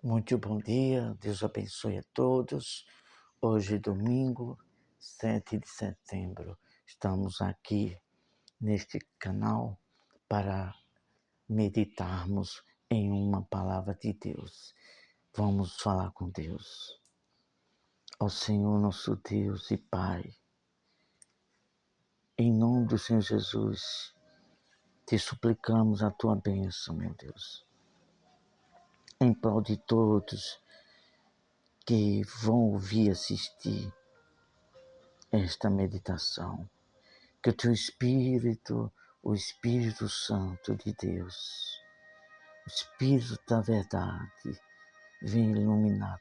Muito bom dia, Deus abençoe a todos. Hoje, domingo, 7 de setembro, estamos aqui neste canal para meditarmos em uma palavra de Deus. Vamos falar com Deus. Ó Senhor, nosso Deus e Pai, em nome do Senhor Jesus, te suplicamos a tua bênção, meu Deus, em prol de todos que vão ouvir e assistir esta meditação. Que o teu Espírito, o Espírito Santo de Deus, o Espírito da verdade, venha iluminar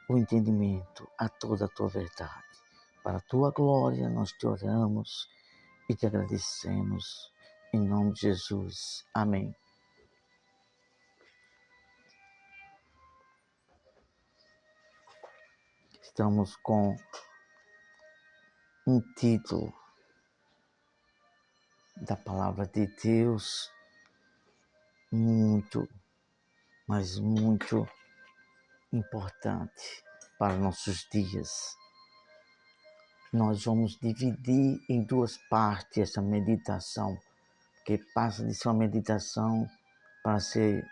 o entendimento a toda a tua verdade. Para a tua glória nós te oramos e te agradecemos. Em nome de Jesus. Amém. Estamos com um título da palavra de Deus muito, mas muito importante para nossos dias. Nós vamos dividir em duas partes essa meditação, que passa de ser uma meditação para ser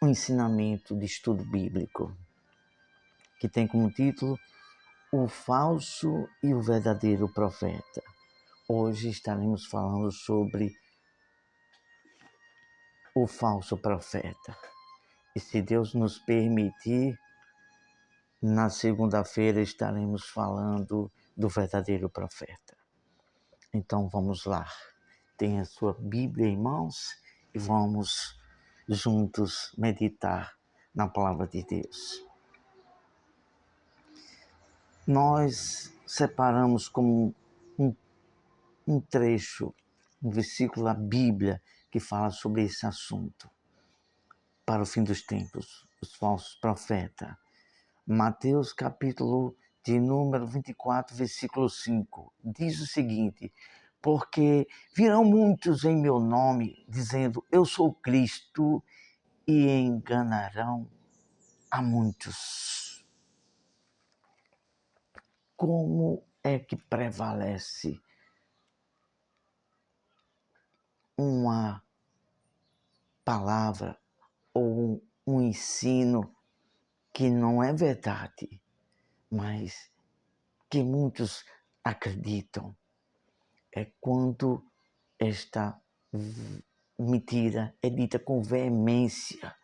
um ensinamento de estudo bíblico, que tem como título O Falso e o Verdadeiro Profeta. Hoje estaremos falando sobre o falso profeta. E se Deus nos permitir, na segunda-feira estaremos falando do verdadeiro profeta. Então vamos lá. Tenha a sua Bíblia em mãos e vamos juntos meditar na palavra de Deus. Nós separamos como um trecho, um versículo da Bíblia que fala sobre esse assunto. Para o fim dos tempos, os falsos profetas. Mateus capítulo de número 24, versículo 5, diz o seguinte: porque virão muitos em meu nome, dizendo, eu sou Cristo, e enganarão a muitos. Como é que prevalece uma palavra ou um ensino que não é verdade, mas que muitos acreditam? É quando esta mentira é dita com veemência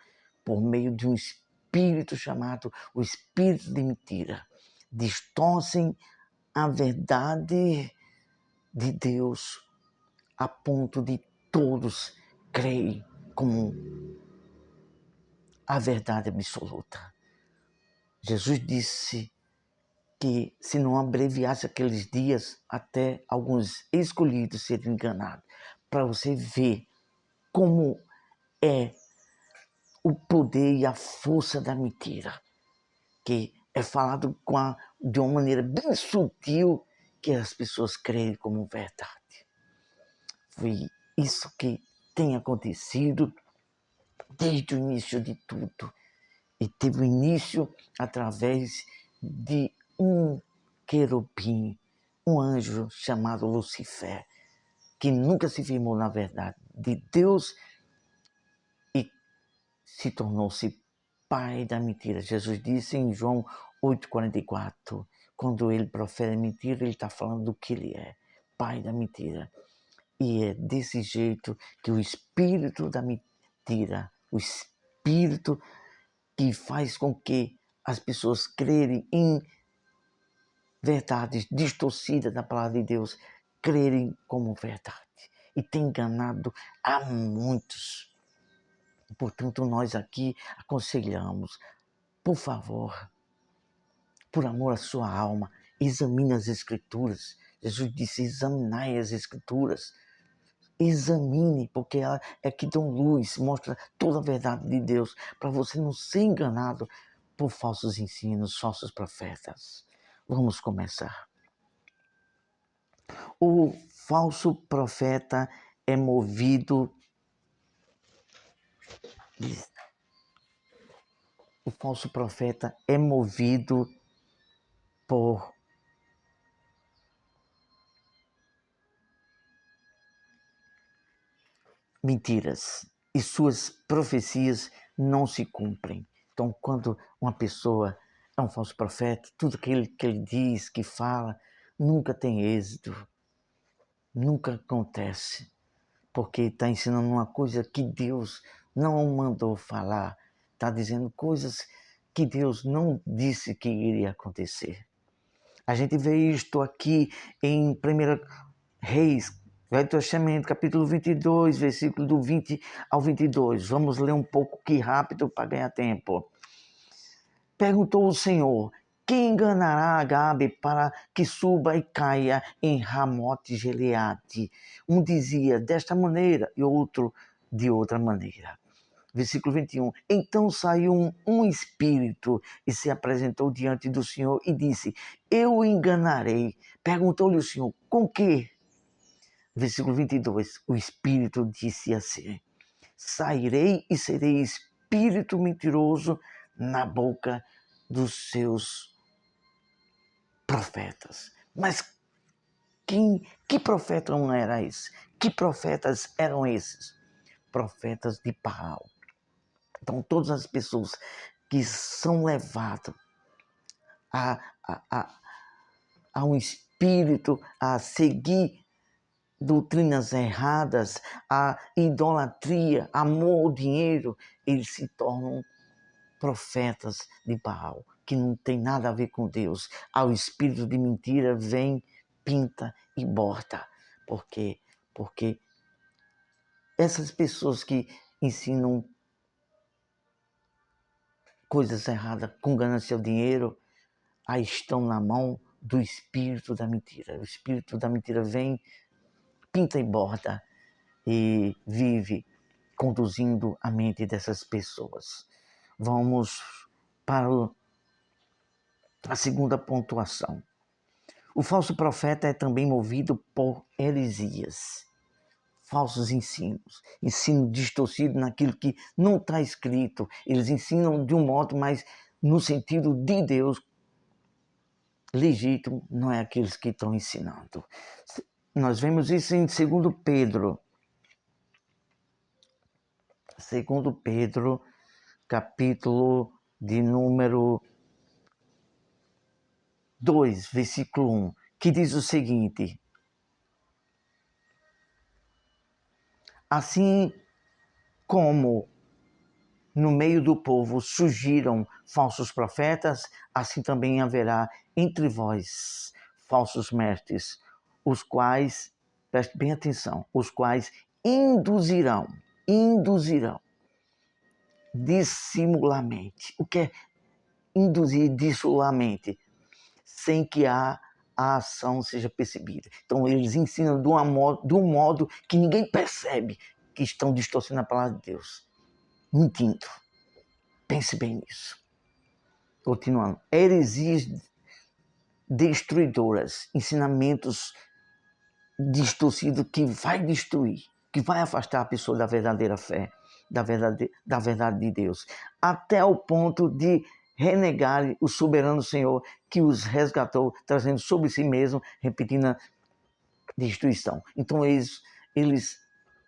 por meio de um espírito chamado o espírito de mentira. Distorcem a verdade de Deus a ponto de todos crerem como a verdade absoluta. Jesus disse que se não abreviasse aqueles dias, até alguns escolhidos seriam enganados. Para você ver como é o poder e a força da mentira, que é falado de uma maneira bem sutil, que as pessoas creem como verdade. Foi isso que tem acontecido desde o início de tudo. E teve o início através de um querubim, um anjo chamado Lucifer, que nunca se firmou na verdade de Deus e se tornou-se pai da mentira. Jesus disse em João 8,44, quando ele profere mentira, ele está falando do que ele é, pai da mentira. E é desse jeito que o espírito da mentira, o espírito que faz com que as pessoas crerem em verdades distorcidas da palavra de Deus, crerem como verdade. E tem enganado a muitos. Portanto, nós aqui aconselhamos, por favor, por amor à sua alma, examine as Escrituras. Jesus disse, examinai as Escrituras. Examine, porque ela é que dão luz, mostra toda a verdade de Deus, para você não ser enganado por falsos ensinos, falsos profetas. Vamos começar. O falso profeta é movido o falso profeta é movido por mentiras e suas profecias não se cumprem. Então, quando uma pessoa é um falso profeta, tudo aquilo que ele diz, que fala, nunca tem êxito, nunca acontece, porque está ensinando uma coisa que Deus não mandou falar, está dizendo coisas que Deus não disse que iria acontecer. A gente vê isto aqui em 1 Reis, Velho Testamento, capítulo 22, versículo do 20 ao 22. Vamos ler um pouco aqui rápido para ganhar tempo. Perguntou o Senhor: quem enganará Agabe para que suba e caia em Ramote Gileade? Um dizia desta maneira e outro de outra maneira. Versículo 21. Então saiu um espírito e se apresentou diante do Senhor e disse: eu o enganarei. Perguntou-lhe o Senhor: com que? Versículo 22. O espírito disse assim: sairei e serei espírito mentiroso na boca dos seus profetas. Mas que profeta não era esse? Que profetas eram esses? Profetas de Baal. Então, todas as pessoas que são levadas a um espírito, a seguir doutrinas erradas, a idolatria, amor ao dinheiro, eles se tornam profetas de Baal, que não tem nada a ver com Deus. Ao espírito de mentira vem, pinta e borda. Por quê? Porque essas pessoas que ensinam coisas erradas com ganância ao dinheiro, aí estão na mão do espírito da mentira. O espírito da mentira vem, pinta e borda e vive conduzindo a mente dessas pessoas. Vamos para a segunda pontuação. O falso profeta é também movido por heresias, falsos ensinos, ensino distorcido naquilo que não está escrito. Eles ensinam de um modo, mas no sentido de Deus, legítimo, não é aqueles que estão ensinando. Nós vemos isso em 2 Pedro. 2 Pedro, capítulo de número 2, versículo 1, que diz o seguinte: assim como no meio do povo surgiram falsos profetas, assim também haverá entre vós falsos mestres, os quais, preste bem atenção, os quais induzirão dissimuladamente. O que é induzir dissimuladamente? Sem que a ação seja percebida. Então eles ensinam de um modo que ninguém percebe que estão distorcendo a palavra de Deus. Mentindo. Pense bem nisso. Continuando. Heresias destruidoras, ensinamentos distorcidos que vai destruir, que vai afastar a pessoa da verdadeira fé, da verdade de Deus, até o ponto de renegarem o soberano Senhor que os resgatou, trazendo sobre si mesmo, repetindo a destruição. Então eles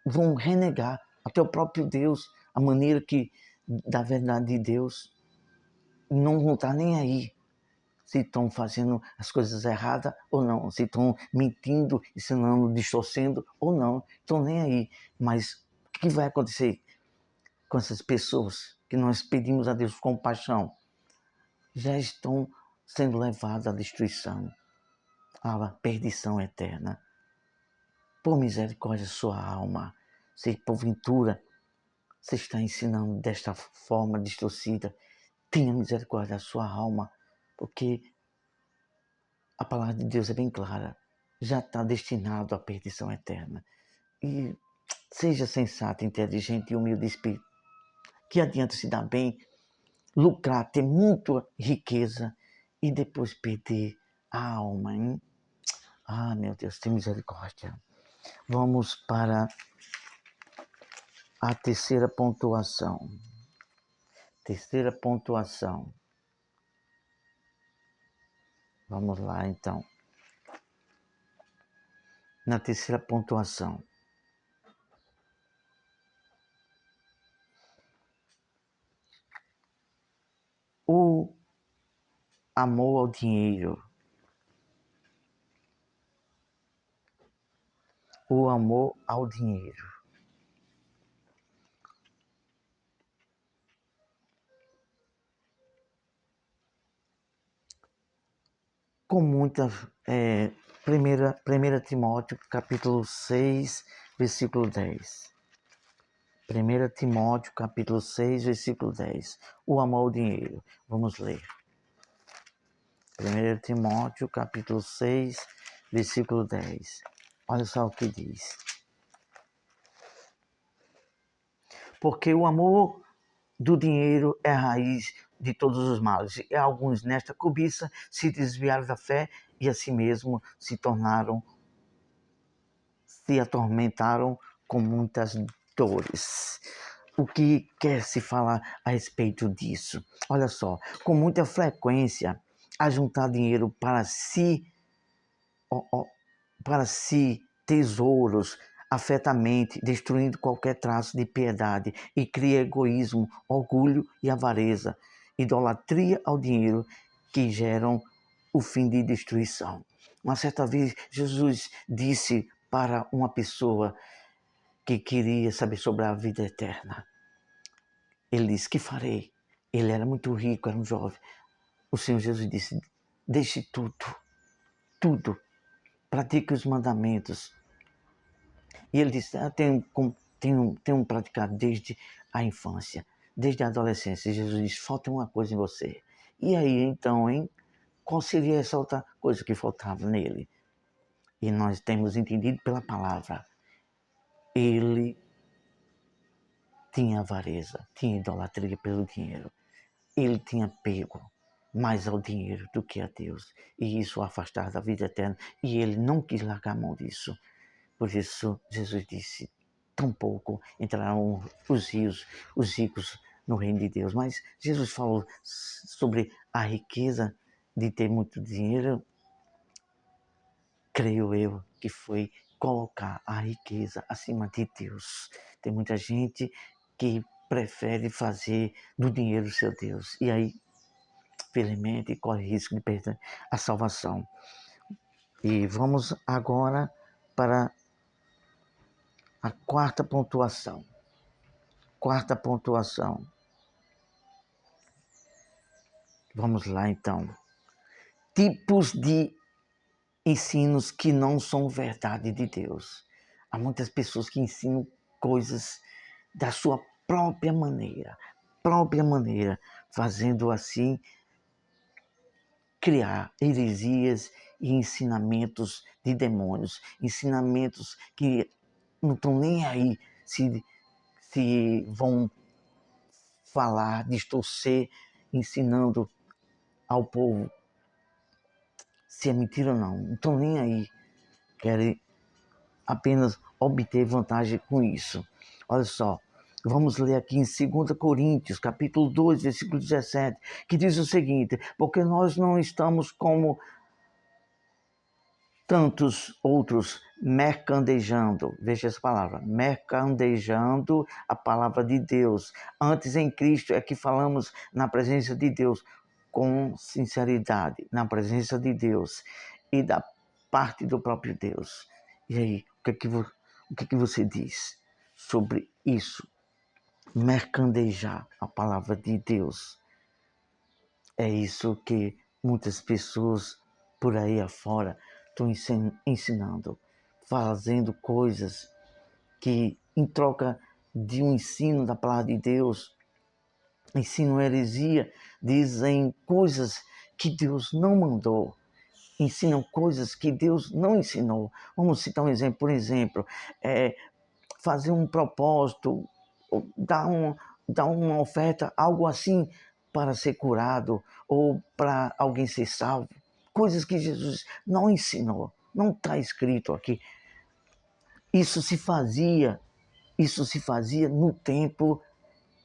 vão renegar até o próprio Deus, a maneira que da verdade de Deus, não vão estar nem aí se estão fazendo as coisas erradas ou não, se estão mentindo, ensinando, distorcendo ou não, estão nem aí. Mas o que vai acontecer com essas pessoas que nós pedimos a Deus compaixão? Já estão sendo levadas à destruição, à perdição eterna. Por misericórdia, sua alma, se porventura você está ensinando desta forma distorcida, tenha misericórdia da sua alma, porque a palavra de Deus é bem clara, já está destinado à perdição eterna. E seja sensato, inteligente e humilde espírito. Que adianta se dar bem, lucrar, ter muita riqueza e depois perder a alma, hein? Ah, meu Deus, tem misericórdia. Vamos para a terceira pontuação. Terceira pontuação. Vamos lá, então. Na terceira pontuação. O amor ao dinheiro. O amor ao dinheiro. Com muita... 1 Timóteo, capítulo 6, versículo 10. 1 Timóteo, capítulo 6, versículo 10. O amor ao dinheiro. Vamos ler. 1 Timóteo, capítulo 6, versículo 10. Olha só o que diz. Porque o amor do dinheiro é a raiz de todos os males. E alguns nesta cobiça se desviaram da fé e a si mesmo se atormentaram com muitas dores. O que quer se falar a respeito disso? Olha só, com muita frequência, ajuntar dinheiro para si tesouros afeta a mente, destruindo qualquer traço de piedade e cria egoísmo, orgulho e avareza, idolatria ao dinheiro que geram o fim de destruição. Uma certa vez, Jesus disse para uma pessoa que queria saber sobre a vida eterna. Ele disse, que farei? Ele era muito rico, era um jovem. O Senhor Jesus disse, deixe tudo, pratique os mandamentos. E ele disse, tenho praticado desde a infância, desde a adolescência. E Jesus disse, falta uma coisa em você. E aí, então, hein? Qual seria essa outra coisa que faltava nele? E nós temos entendido pela palavra. Ele tinha avareza, tinha idolatria pelo dinheiro. Ele tinha apego mais ao dinheiro do que a Deus. E isso o afastava da vida eterna. E ele não quis largar a mão disso. Por isso, Jesus disse, tampouco entrarão os ricos no reino de Deus. Mas Jesus falou sobre a riqueza de ter muito dinheiro, creio eu, que foi colocar a riqueza acima de Deus. Tem muita gente que prefere fazer do dinheiro seu Deus. E aí, felizmente, corre risco de perder a salvação. E vamos agora para a quarta pontuação. Vamos lá, então. Tipos de ensinos que não são verdade de Deus. Há muitas pessoas que ensinam coisas da sua própria maneira, fazendo assim criar heresias e ensinamentos de demônios, ensinamentos que não estão nem aí se vão falar, distorcer, ensinando ao povo se é mentira ou não. Não estão nem aí. Querem apenas obter vantagem com isso. Olha só, vamos ler aqui em 2 Coríntios, capítulo 2, versículo 17, que diz o seguinte, porque nós não estamos como tantos outros mercandejando, veja essa palavra, mercandejando a palavra de Deus. Antes em Cristo é que falamos na presença de Deus, com sinceridade, na presença de Deus e da parte do próprio Deus. E aí, o que você diz sobre isso? Mercandejar a palavra de Deus. É isso que muitas pessoas por aí afora estão ensinando, fazendo coisas que, em troca de um ensino da palavra de Deus, ensinam heresia, dizem coisas que Deus não mandou, ensinam coisas que Deus não ensinou. Vamos citar um exemplo, por exemplo, fazer um propósito, dar uma oferta, algo assim, para ser curado ou para alguém ser salvo. Coisas que Jesus não ensinou, não está escrito aqui. Isso se fazia no tempo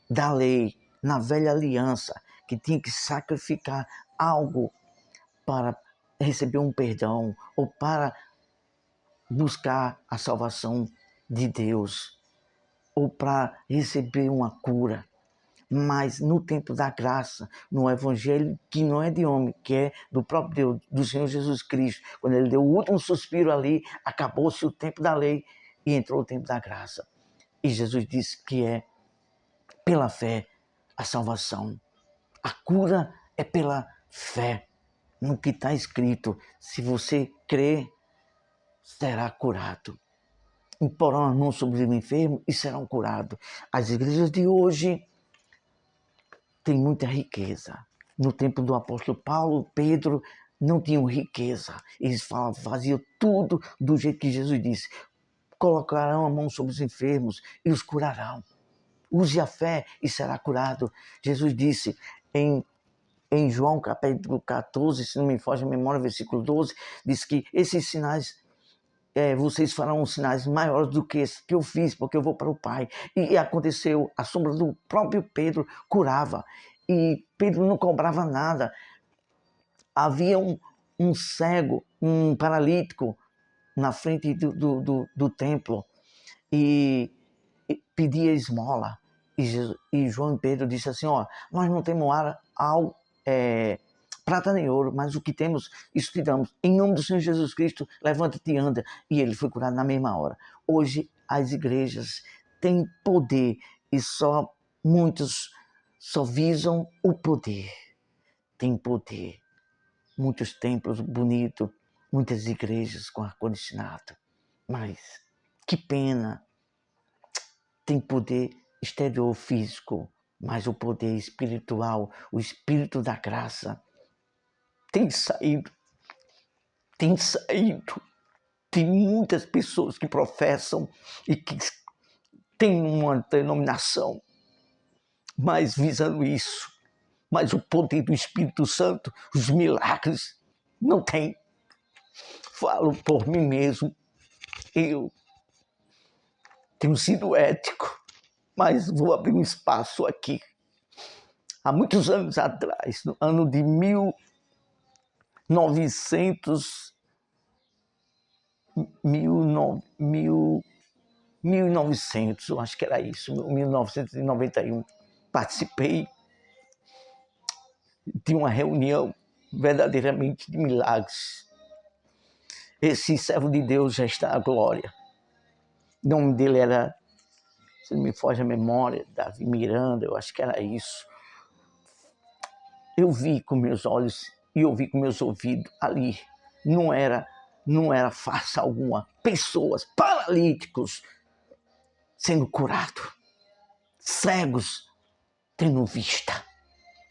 da lei, na velha aliança, que tinha que sacrificar algo para receber um perdão ou para buscar a salvação de Deus ou para receber uma cura. Mas no tempo da graça, no evangelho que não é de homem, que é do próprio Deus, do Senhor Jesus Cristo, quando ele deu o último suspiro ali, acabou-se o tempo da lei e entrou o tempo da graça. E Jesus disse que é pela fé a salvação. A cura é pela fé no que está escrito. Se você crer, será curado. Imporão as mãos sobre o enfermo e serão curados. As igrejas de hoje têm muita riqueza. No tempo do apóstolo Paulo, Pedro, não tinham riqueza. Eles faziam tudo do jeito que Jesus disse. Colocarão a mão sobre os enfermos e os curarão. Use a fé e será curado. Jesus disse em João capítulo 14, se não me foge a memória, versículo 12, diz que esses sinais, vocês farão sinais maiores do que esse que eu fiz, porque eu vou para o Pai. E aconteceu, a sombra do próprio Pedro curava. E Pedro não cobrava nada. Havia um cego, um paralítico na frente do templo e pedia esmola. E João e Pedro disse assim, nós não temos prata nem ouro, mas o que temos, isso te damos. Em nome do Senhor Jesus Cristo, levanta-te e anda. E ele foi curado na mesma hora. Hoje, as igrejas têm poder e muitos só visam o poder. Tem poder. Muitos templos bonitos, muitas igrejas com ar-condicionado. Mas, que pena, tem poder exterior, físico, mas o poder espiritual, o espírito da graça, tem saído. Tem muitas pessoas que professam e que têm uma denominação, mas visando isso. Mas o poder do Espírito Santo, os milagres, não tem. Falo por mim mesmo, eu tenho sido ético, mas vou abrir um espaço aqui. Há muitos anos atrás, no ano de 1900, 1900, eu acho que era isso, 1991, participei de uma reunião verdadeiramente de milagres. Esse servo de Deus já está à glória. O nome dele era, se não me foge a memória, Davi Miranda, eu acho que era isso. Eu vi com meus olhos e ouvi com meus ouvidos ali. Não era farsa alguma. Pessoas, paralíticos, sendo curados. Cegos, tendo vista.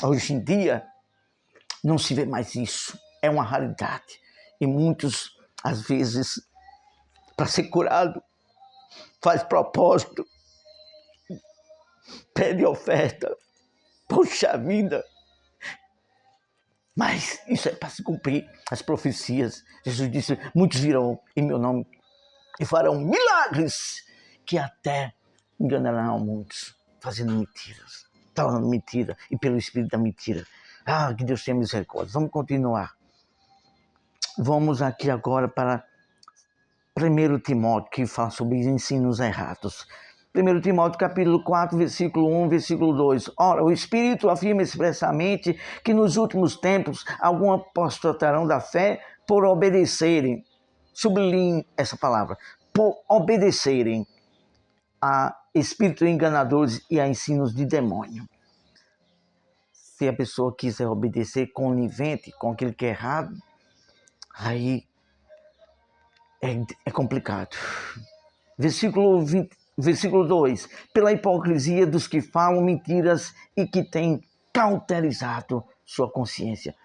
Hoje em dia, não se vê mais isso. É uma raridade. E muitos, às vezes, para ser curado, faz propósito, pede oferta. Poxa vida! Mas isso é para se cumprir as profecias. Jesus disse, muitos virão em meu nome e farão milagres que até enganarão muitos, fazendo mentiras, falando mentira e pelo espírito da mentira. Que Deus tenha misericórdia. Vamos continuar. Vamos aqui agora para 1 Timóteo, que fala sobre ensinos errados. 1 Timóteo capítulo 4, versículo 1, versículo 2. Ora, o Espírito afirma expressamente que nos últimos tempos alguns apostatarão da fé por obedecerem, sublinhe essa palavra, por obedecerem a espíritos enganadores e a ensinos de demônio. Se a pessoa quiser obedecer conivente com aquilo que é errado, aí é complicado. Versículo 2. Pela hipocrisia dos que falam mentiras e que têm cauterizado sua consciência.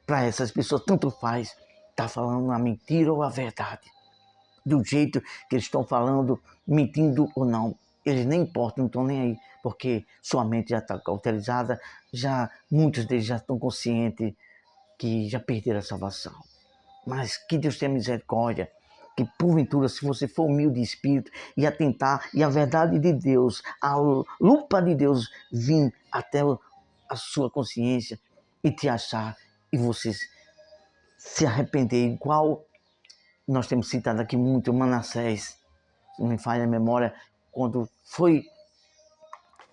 Para essas pessoas, tanto faz estar falando a mentira ou a verdade. Do jeito que eles estão falando, mentindo ou não. Eles nem importam, não estão nem aí, porque sua mente já está cauterizada, muitos deles já estão conscientes que já perderam a salvação. Mas que Deus tenha misericórdia, que porventura, se você for humilde de espírito e atentar, e a verdade de Deus, a lupa de Deus vir até a sua consciência e te achar e você se arrepender, igual nós temos citado aqui muito Manassés, se não me falha a memória, quando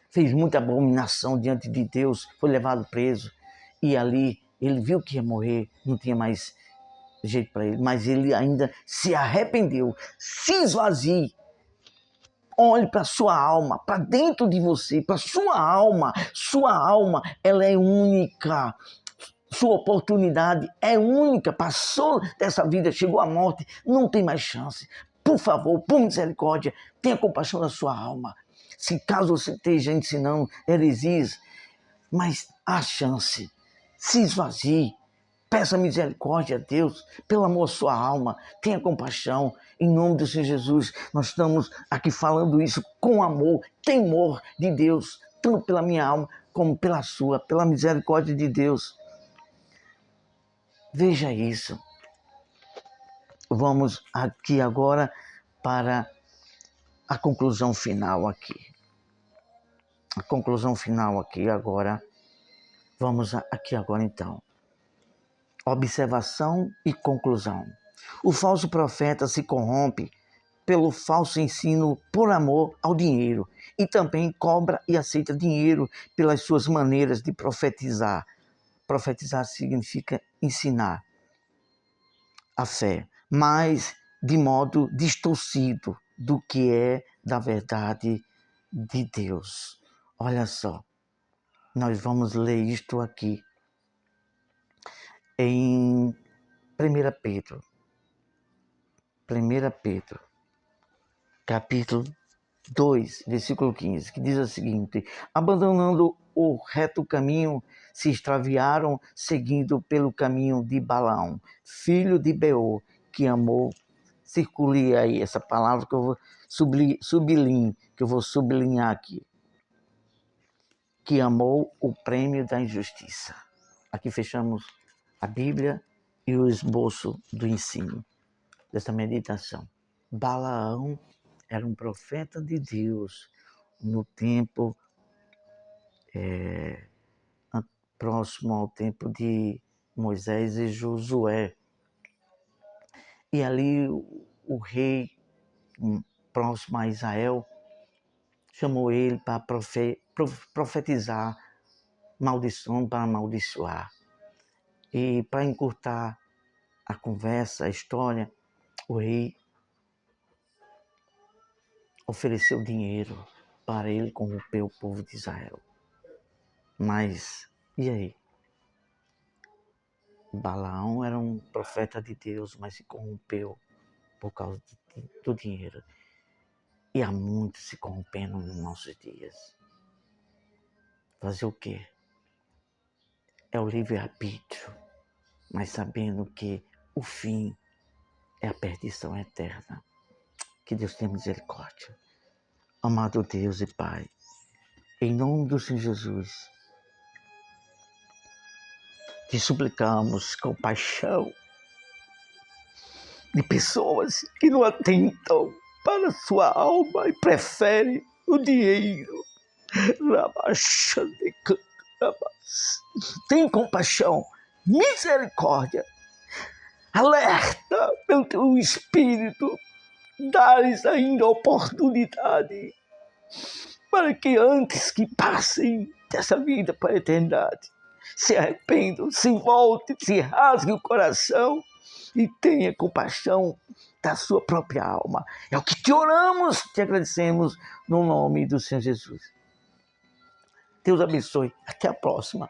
fez muita abominação diante de Deus, foi levado preso e ali ele viu que ia morrer, não tinha mais jeito para ele, mas ele ainda se arrependeu. Se esvazie, olhe para a sua alma, para dentro de você, para a sua alma. Sua alma, ela é única. Sua oportunidade é única. Passou dessa vida, chegou à morte, não tem mais chance. Por favor, por misericórdia, tenha compaixão da sua alma. Se caso você esteja ensinando heresias, mas há chance. Se esvazie. Peça misericórdia a Deus, pelo amor da sua alma, tenha compaixão, em nome do Senhor Jesus. Nós estamos aqui falando isso com amor, temor de Deus, tanto pela minha alma como pela sua, pela misericórdia de Deus. Veja isso. Vamos aqui agora para a conclusão final aqui. A conclusão final aqui agora. Vamos aqui agora então. Observação e conclusão. O falso profeta se corrompe pelo falso ensino por amor ao dinheiro e também cobra e aceita dinheiro pelas suas maneiras de profetizar. Profetizar significa ensinar a fé, mas de modo distorcido do que é da verdade de Deus. Olha só, nós vamos ler isto aqui em 1 Pedro, capítulo 2, versículo 15, que diz o seguinte: abandonando o reto caminho, se extraviaram, seguindo pelo caminho de Balaão, filho de Beor, que amou, circule aí essa palavra que eu vou sublinhar aqui, que amou o prêmio da injustiça. Aqui fechamos a Bíblia e o esboço do ensino dessa meditação. Balaão era um profeta de Deus no tempo próximo ao tempo de Moisés e Josué. E ali o rei próximo a Israel chamou ele para profetizar maldição, para amaldiçoar. E para encurtar a conversa, a história, o rei ofereceu dinheiro para ele corromper o povo de Israel. Mas, e aí? Balaão era um profeta de Deus, mas se corrompeu por causa do dinheiro. E há muitos se corrompendo nos nossos dias. Fazer o quê? É o livre-arbítrio, mas sabendo que o fim é a perdição eterna. Que Deus tenha misericórdia. Amado Deus e Pai, em nome do Senhor Jesus, te suplicamos compaixão de pessoas que não atentam para a sua alma e preferem o dinheiro. Tem compaixão, misericórdia, alerta pelo teu Espírito, dá-lhes ainda oportunidade para que antes que passem dessa vida para a eternidade, se arrependam, se voltem, se rasguem o coração e tenha compaixão da sua própria alma. É o que te oramos, te agradecemos no nome do Senhor Jesus. Deus abençoe. Até a próxima.